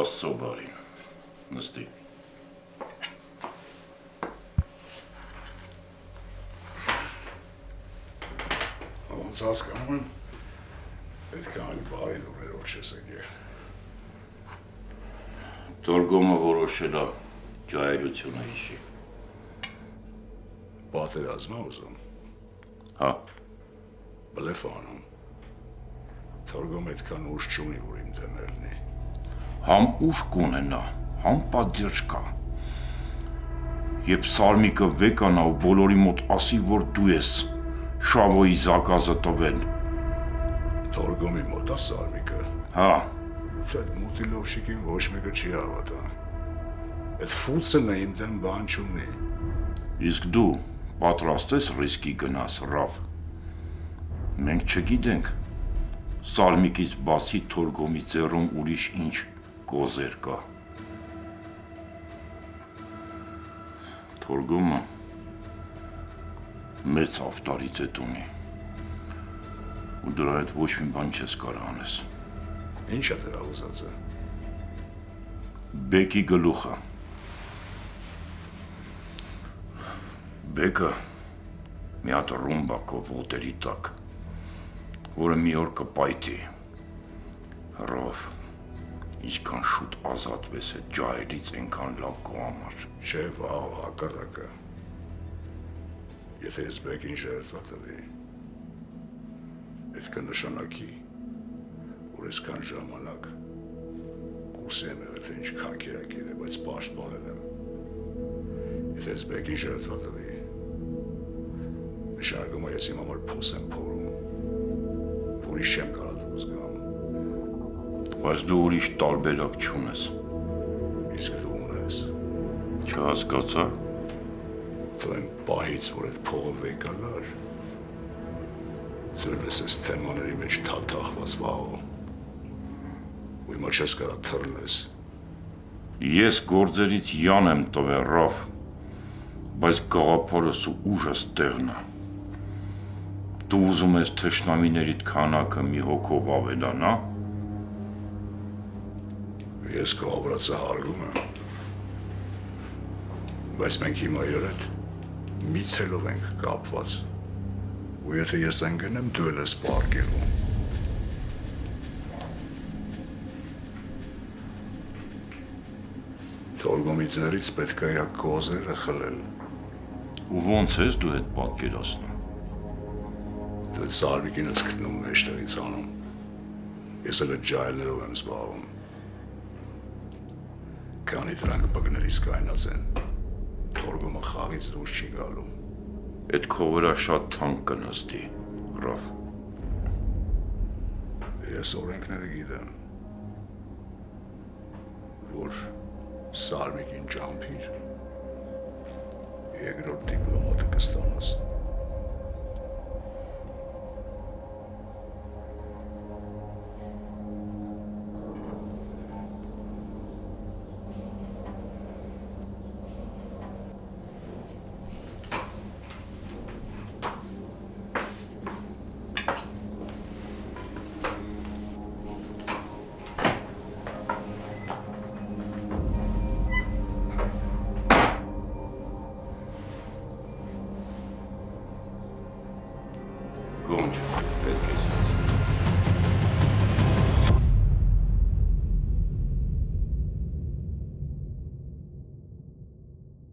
Աստծո բարին, նստի։ Ոնց հասկանում եմ, այդքան բարի լուրերով չես եկել։ Թորգոմը որոշել է ջահելությունը հիշի։ Պատերազմ է ուզում։ Հա։ Բլեֆ անում։ Թորգոմ այդքան ուժ չունի, որ իմ դեմ ելնի։ Համ ուժ կունենա, համ պատժ կա։ Երբ Սարմիկը վեկանա ու բոլորի մոտ ասի, որ դու ես Շավոյի զակազը տվել։ Թորգոմի մոտ է Սարմիկը։ Հա։ Այդ մուտի լովշիկին ոչ մեկը չի հավատա։ Այդ ֆուցելն իմ դեմ բան չունի։ Իսկ դու պատրաստ ես ռիսկի գնաս, Ռավ։ Մենք չգիտենք Սարմիկից բացի Թորգոմի ձեռում ուրիշ ինչ կոզեր կա։ Թորգոմը մեծ ավտարի ձետ ունի։ Ու դրա հետ ոչ մի բան չես կարող անես։ Ինչ է դրա ուզածը։ Բեկի գլուխը։ Բեկը մի հատ ռումբա կո ոտերի տակ, որը մի օր կպայթի։ Ռով, ինչքան շուտ ազատվես այդ ջահելից, այնքան լավ քո համար։ Չէ, վաղ հակառակը։ Եթե ես բեկին ժերտվա տվի, այդ կնշանակի, որ այսքան ժամանակ կուրսեմ եղել, թե ինչ քաքերակեր է, բայց պաշտպանել եմ։ Եթե ես բեկին ժերտվա տվի, նշանակում է ես իմ համար փոս եմ փորում, որ իշ չեմ կարող դուրս գամ։ Բայց դու ուրիշ տարբերակ չունես։ Իսկ դու ունես։ Չհասկացա։ Դու այն պահից, որ այդ փողը վեկանար, դու լսես թեմաների մեջ թաթախված վաղո, ու հիմա չես կարա թռնես։ Ես գործերից յան եմ տվել, Ռավ, բայց գաղափարս ու ուժս տեղն է։ Դու ուզում ես թշնամիներիդ քանակը մի հոգով ավելանա։ Ես քո ապրածը հարգում եմ, բայց մենք հիմա իրար հետ մի թելով ենք կապված, ու եթե ես ընկնեմ, դու էլ ես պարկելու։ Թորգոմի ձեռից պետք է իրա կոզերը խլել։ Ու ոնց ես դու այդ պատկերացնում։ Դու այդ Սարմիկին ես գտնում մեջտեղից անում։ Ես էլ այդ ջահելներով եմ զբաղվում։ Քանի դրանք բգներից կայնած են, Թորգոմը խաղից դուրս չի գալու։ Այդ քո վրա շատ թանկ կնստի, Ռավ։ Ես օրենքները գիտեմ, որ Սարմիկին ճամփիր, երկրորդ դիպլոմատը կստանաս։ Գոնջ, պետք ես։